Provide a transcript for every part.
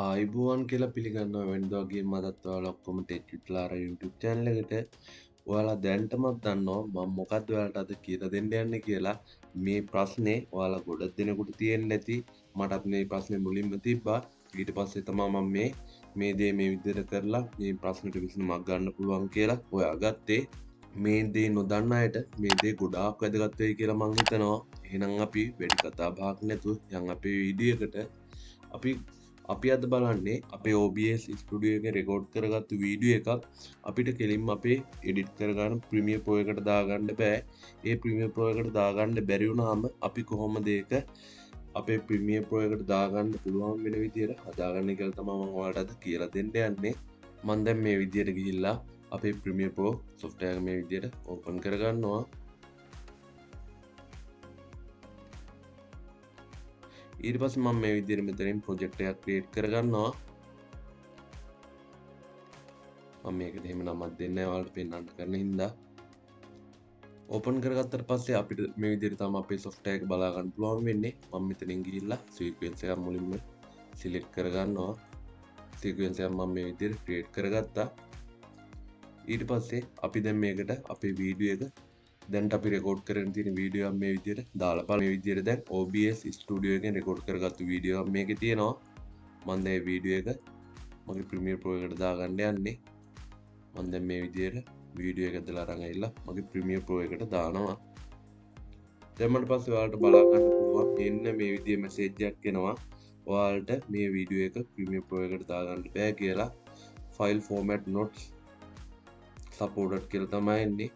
ආයිබෝවන් කියලා පිළිගන්නවා වෙන්දෝගේ මදත් ඔයාලා ඔක්කොම ටෙච්චුට්ලාර YouTube channel එකට ඔයාලා දැනටමත් දන්නවා මම මොකද්ද ඔයාලට අද කියලා දෙන්න යන්නේ කියලා මේ ප්‍රශ්නේ ඔයාලා ගොඩක් දෙනෙකුට තියෙන්නේ නැති මටත් මේ ප්‍රශ්නේ මුලින්ම තිබ්බා ඊට පස්සේ තමයි මම මේ දේ මේ විදිහට කරලා මේ ප්‍රශ්නෙට විසඳුමක් ගන්න පුළුවන් කියලා හොයාගත්තේ මේ දේ නොදන්න අයට මේ දේ ගොඩාක් වැදගත් වෙයි කියලා මම හිතනවා එහෙනම් අපි වැඩි කතා බහක් නැතුව යන් අපේ වීඩියෝ එකට අපි අද බලන්නේ අපේ OBS ස්ටුඩියෝ එකේ රෙකෝඩ් කරගත්තු වීඩියෝ එකක් අපිට කෙලින්ම අපේ එඩිට් කරගන්න ප්‍රීමියර් ප්‍රෝ එකට දාගන්න බෑ. ඒ ප්‍රීමියර් ප්‍රෝ එකට දාගන්න බැරි වුණාම අපි කොහොමද ඒක අපේ ප්‍රීමියර් ප්‍රෝ එකට දාගන්න පුළුවන් වෙන විදියට හදාගන්න කියලා තමයි මම ඔයාලට අද කියලා දෙන්න යන්නේ. මම දැන් මේ විදියට ගිහිල්ලා අපේ ප්‍රීමියර් ප්‍රෝ software එක මේ විදියට ඕපන් කරගන්නවා. ඊට පස්සේ මම මේ විදිහට මෙතනින් ප්‍රොජෙක්ට් එකක් ක්‍රියේට් කරගන්නවා මම මේකට එහෙම නමක් දෙන්නේ නැහැ ඔයාලට පෙන්නන්න කරන හින්දා ඕපන් කරගත්තට පස්සේ අපිට මේ විදිහට තමයි අපේ software එක බලා ගන්න පුළුවන් වෙන්නේ මම මෙතනින් ගිහිල්ලා sequence එකක් මුලින්ම select කරගන්නවා sequence එකක් මම මේ විදිහට ක්‍රියේට් කරගත්තා ඊට පස්සේ අපි දැන් මේකට අපේ වීඩියෝ එක දැන් අපි රෙකෝඩ් කරගෙන තියෙන වීඩියෝ එක මේ විදිහට දාලා බලමු මේ විදිහට දැන් OBS ස්ටුඩියෝ එකෙන් රෙකෝඩ් කරගත්තු වීඩියෝ එකක් මේකේ තියෙනවා මම දැන් මේ වීඩියෝ එක මගේ ප්‍රීමියර් ප්‍රෝ එකට දාගන්න යන්නේ මම දැන් මේ විදිහට වීඩියෝ එක දාලා අරන් ඇවිල්ලා මගේ ප්‍රීමියර් ප්‍රෝ එකට දානවා දැම්මට පස්සේ ඔයාලට බලා ගන්න පුළුවන් මෙන්න මේ විදිහේ මැසේජ් එකක් එනවා ඔයාලට මේ වීඩියෝ එක ප්‍රීමියර් ප්‍රෝ එකට දාගන්න බෑ කියලා file format not supported කියලා තමයි එන්නේ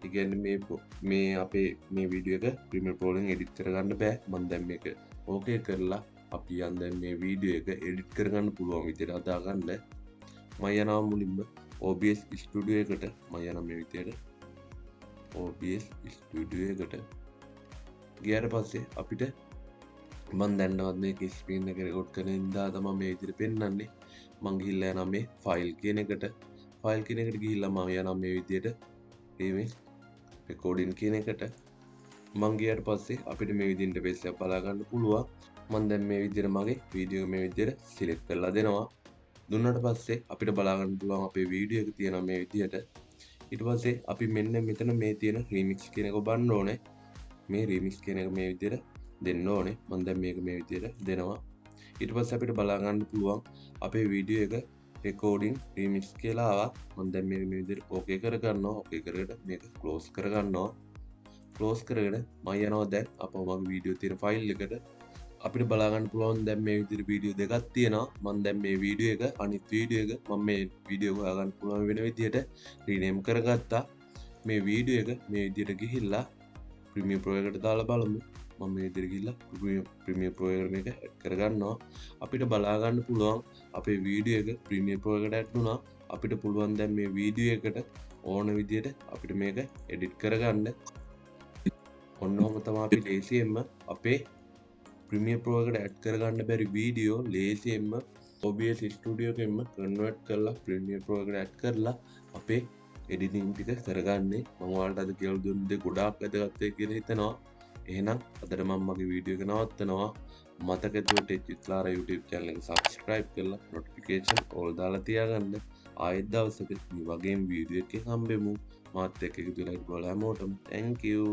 ඉගැන්නේ මේ අපේ මේ වීඩියෝ එක ප්‍රීමියර් ප්‍රෝ එකෙන් එඩිට් කරගන්න බෑ මම දැන් මේක ඕකේ කරලා අපි යන් දැන් මේ වීඩියෝ එක එඩිට් කරගන්න පුළුවන් විදිහට හදාගන්න මම යනවා මුලින්ම OBS ස්ටුඩියෝ එකට මම යනවා මේ විදිහට OBS ස්ටුඩියෝ එකට ගියාට පස්සේ අපිට මම දැන්නවත් මේක ස්ක්‍රීන් එක රෙකෝඩ් කරන ඉඳලා තමයි මේ විදිහට පෙන්වන්නේ මම ගිහිල්ලා යනවා මේ ෆයිල් කියන එකට ගිහිල්ලා මම යනවා මේ විදිහට මේ රෙකෝඩින් කියන එකට මං ගියට පස්සේ අපිට මේ විදිහට ඉන්ටර්ෆේස් එක බලා ගන්න පුළුවන් මම දැන් මේ විදිහට මගේ වීඩියෝ මේ විදිහට සිලෙක්ට් කරලා දෙනවා දුන්නාට පස්සේ අපිට බලා ගන්න පුළුවන් අපේ වීඩියෝ එක තියෙනවා මේ විදිහට ඊට පස්සේ අපි මෙන්න මෙතන මේ තියෙන රීමික්ස් කියන එක බලන්න ඕනේ මේ රීමික්ස් කියන එක මේ විදිහට දෙන්න ඕනේ මම දැන් මේක මේ විදිහට දෙනවා ඊට පස්සේ අපිට බලා ගන්න පුළුවන් අපේ වීඩියෝ එක recording remix කියලා ආවා මම දැන් මේක මේ විදිහට ඕකේ කරගන්නවා ඕකේ කරගෙන මේක ක්ලෝස් කරගන්නවා ක්ලෝස් කරගෙන මම යනවා දැන් අපව මගේ වීඩියෝ තියෙන ෆයිල් එකට අපිට බලා ගන්න පුළුවන් දැන් මේ විදිහට වීඩියෝ දෙකක් තියෙනවා මම දැන් මේ වීඩියෝ එක අනිත් වීඩියෝ එක මම මේ වීඩියෝ හොයා ගන්න පුළුවන් වෙන විදිහට රීනේම් කරගත්තා මේ වීඩියෝ එක මේ විදිහට ගිහිල්ලා ප්‍රීමියර් ප්‍රෝ එකට දාලා බලමු මම මේ විදිහට ගිහිල්ලා ප්‍රීමියර් ප්‍රෝ එකට මේක ඇඩ් කරගන්නවා අපිට බලා ගන්න පුළුවන් අපේ වීඩියෝ එක ප්‍රීමියර් ප්‍රෝ එකට ඇඩ් වුණා අපිට පුළුවන් දැන් මේ වීඩියෝ එකට ඕන විදිහට අපිට මේක එඩිට් කරගන්න ඔන්නෝම තමයි අපි ලේසියෙන්ම අපේ ප්‍රීමියර් ප්‍රෝ එකට ඇඩ් කරගන්න බැරි වීඩියෝ ලේසියෙන්ම OBS ස්ටුඩියෝ එකෙන්ම කන්වර්ට් කරලා ප්‍රීමියර් ප්‍රෝ එකට ඇඩ් කරලා අපේ එඩිටින් ටික කරගන්නේ මම ඔයාලට අද කියලා දුන්න දේ ගොඩාක් වැදගත් වෙයි කියලා හිතනවා එහෙනම් අදට මම මගේ වීඩියෝ එක නවත්තනවා මතක දුවට ටෙච්චුට්ලාර YouTube channel එක subscribe කරලා notification all දාලා තියාගන්න ආයෙත් දවසක මේ වගේම වීඩියෝ එකකින් හම්බෙමු මාත් එක්ක එකතු වෙලා ඉන්න හැමෝටම thank you